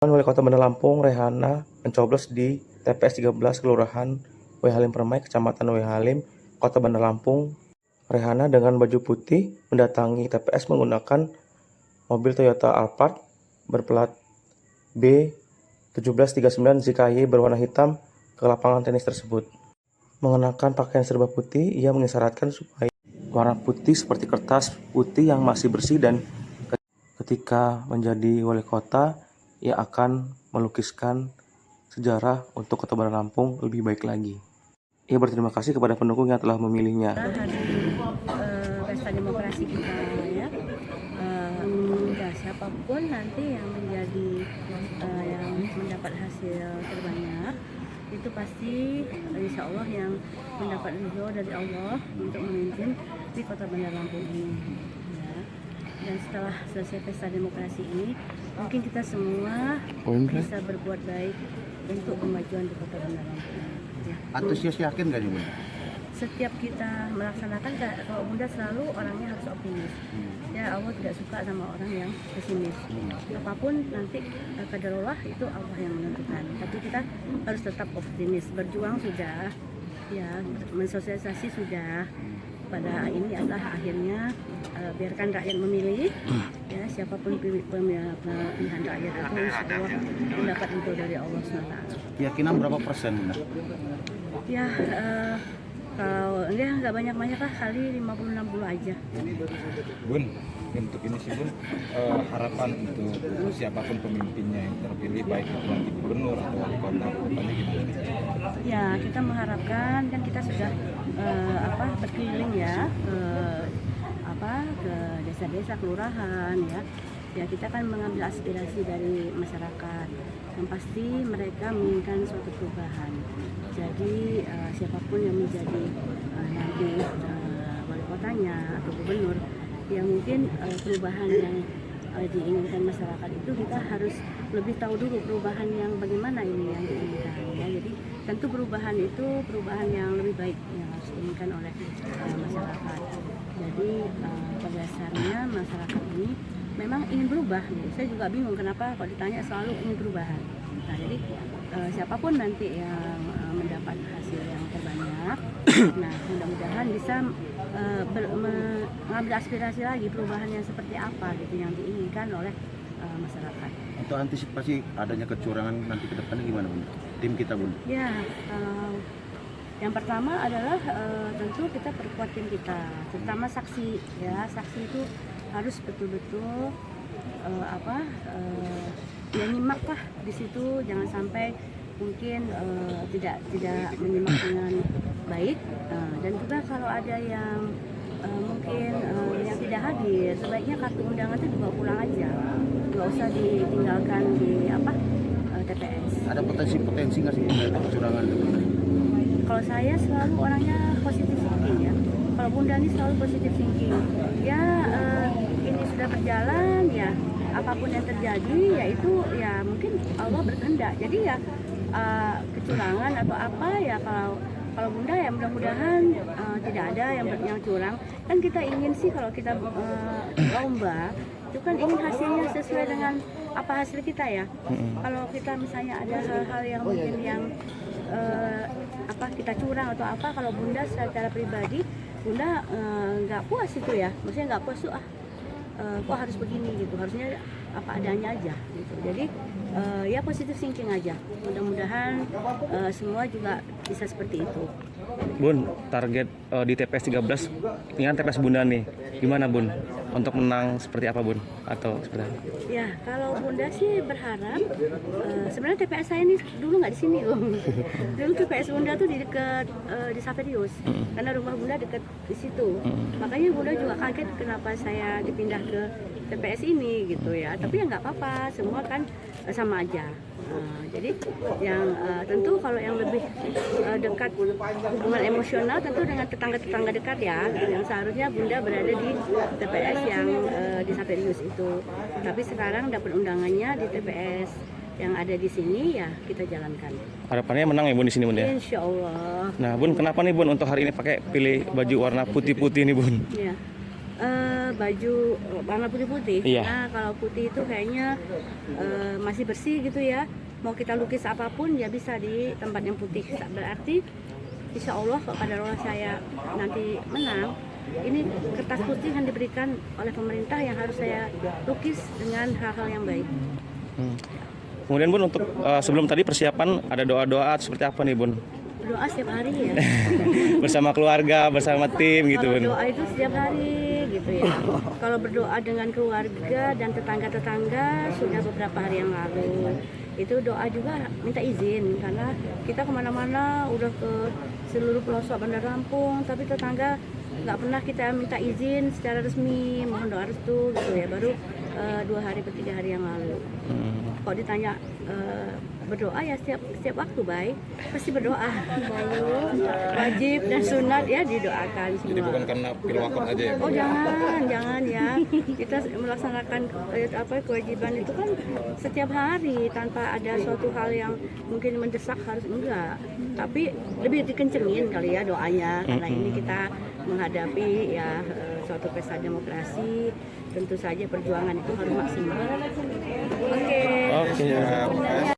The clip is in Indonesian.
Wali Kota Bandar Lampung, Rehana, mencoblos di TPS 13 Kelurahan W. Halim Permai, Kecamatan W. Halim, Kota Bandar Lampung. Rehana dengan baju putih mendatangi TPS menggunakan mobil Toyota Alphard berplat B1739 ZKY berwarna hitam ke lapangan tenis tersebut. Mengenakan pakaian serba putih, ia mengisyaratkan supaya warna putih seperti kertas putih yang masih bersih, dan ketika menjadi wali kota, ia akan melukiskan sejarah untuk Kota Bandar Lampung lebih baik lagi. Ia berterima kasih kepada pendukung yang telah memilihnya. Hari pesta demokrasi kita ya, ya siapapun nanti yang menjadi yang mendapat hasil terbanyak itu pasti insya Allah yang mendapat ridho dari Allah untuk memimpin di Kota Bandar Lampung ini. Dan setelah selesai pesta demokrasi ini, mungkin kita semua bisa berbuat baik untuk kemajuan di Kota Bandar Lampung. Ya. Antusias yakin nggak nih Bunda? Setiap kita melaksanakan, kalau Bunda selalu orangnya harus optimis. Ya, Allah tidak suka sama orang yang pesimis. Apapun nanti qadarullah itu Allah yang menentukan. Tapi kita harus tetap optimis. Berjuang sudah, ya, mensosialisasi sudah. Pada ini adalah akhirnya biarkan rakyat memilih, ya, siapapun pilihan rakyat itu insya Allah mendapat itu dari Allah SWT. Keyakinan berapa persen Bunda? Ya, kalau ya nggak banyak-banyak lah, kali 50-60 aja. Bun, untuk ini sih Bun, harapan untuk siapapun pemimpinnya yang terpilih, baik itu nanti gubernur atau wali kota, depannya gimana nih? Ya, kita mengharapkan, kan kita sudah berkeliling ya ke desa-desa kelurahan ya kita kan mengambil aspirasi dari masyarakat yang pasti mereka menginginkan suatu perubahan. Jadi siapapun yang menjadi nanti wali kotanya atau gubernur, yang mungkin perubahan yang diinginkan masyarakat itu kita harus lebih tahu dulu perubahan yang bagaimana ini yang diinginkan ya. Jadi tentu perubahan itu perubahan yang lebih baik yang harus diinginkan oleh masyarakat. Jadi pada dasarnya masyarakat ini memang ingin berubah. Saya juga bingung kenapa kalau ditanya selalu ingin perubahan. Nah, jadi siapapun nanti yang mendapat hasil yang terbanyak, nah mudah-mudahan bisa mengambil aspirasi lagi perubahan yang seperti apa gitu yang diinginkan oleh masyarakat. Untuk antisipasi adanya kecurangan nanti ke depannya gimana Bunda? Tim kita Bunda? Ya, yang pertama adalah tentu kita perkuat tim kita, terutama saksi ya. Saksi itu harus betul-betul ya nyimak lah di situ, jangan sampai mungkin tidak menyimak dengan baik. Dan juga kalau ada yang mungkin yang tidak hadir, sebaiknya kartu undangan itu dibawa pulang aja, nggak usah ditinggalkan di TPS. Ada potensi nggak sih Bunda kecurangan? Kalau saya selalu orangnya positif thinking ya. Kalau Bunda ini selalu positif thinking. Ya ini sudah berjalan ya. Apapun yang terjadi ya itu ya mungkin Allah berkehendak. Jadi ya kecurangan atau apa ya, kalau Bunda ya mudah-mudahan tidak ada yang curang. Kan kita ingin sih kalau kita lomba itu kan ingin hasilnya sesuai dengan apa hasil kita ya. Kalau kita misalnya ada hal-hal yang mungkin yang kita curang atau apa, kalau Bunda secara pribadi Bunda nggak puas itu ya, maksudnya nggak puas tuh kok harus begini gitu, harusnya apa adanya aja gitu. Jadi ya positive thinking aja, mudah-mudahan semua juga bisa seperti itu. Bun, target di TPS 13, ini kan TPS Bunda nih, gimana Bun? Untuk menang seperti apa Bun? Atau seperti apa? Ya, kalau Bunda sih berharap, sebenarnya TPS saya ini dulu nggak di sini loh. Dulu TPS Bunda tuh di dekat di Saverius, karena rumah Bunda dekat di situ. Makanya Bunda juga kaget kenapa saya dipindah ke TPS ini gitu ya. Tapi ya nggak apa-apa, semua kan sama aja. Jadi yang tentu kalau yang lebih dekat hubungan emosional tentu dengan tetangga-tetangga dekat ya, yang seharusnya Bunda berada di TPS yang di Saverius itu. Tapi sekarang dapat undangannya di TPS yang ada di sini, ya kita jalankan. Harapannya menang ya Bun di sini Bun ya? Insya Allah. Nah Bun, kenapa nih Bun untuk hari ini pakai pilih baju warna putih-putih nih Bun? Ya. baju warna putih-putih. Iya. Nah kalau putih itu kayaknya masih bersih gitu ya. Mau kita lukis apapun ya bisa di tempat yang putih. Berarti insya Allah kalau pada rola saya nanti menang, ini kertas putih yang diberikan oleh pemerintah yang harus saya lukis dengan hal-hal yang baik. Kemudian Bun, untuk sebelum tadi persiapan ada doa-doa seperti apa nih Bun? Berdoa setiap hari ya. Bersama keluarga, bersama tim gitu Kalau Bun. doa itu setiap hari gitu ya. Kalau berdoa dengan keluarga dan tetangga-tetangga sudah beberapa hari yang lalu. Itu doa juga minta izin karena kita kemana-mana udah ke seluruh pelosok Bandar Lampung, tapi tetangga nggak pernah kita minta izin secara resmi mohon doa restu gitu ya. Baru 2 hari atau 3 hari yang lalu. Kalau ditanya berdoa ya setiap waktu baik pasti berdoa. Wajib dan sunat ya didoakan semua. Jadi bukan karena pilwakot aja ya Bu? Oh jangan ya. Kita melaksanakan kewajiban itu kan setiap hari tanpa ada suatu hal yang mungkin mendesak harus enggak. Tapi lebih dikencengin kali ya doanya karena ini kita menghadapi ya suatu pesta demokrasi. Tentu saja perjuangan itu harus maksimal. Oke. Oke.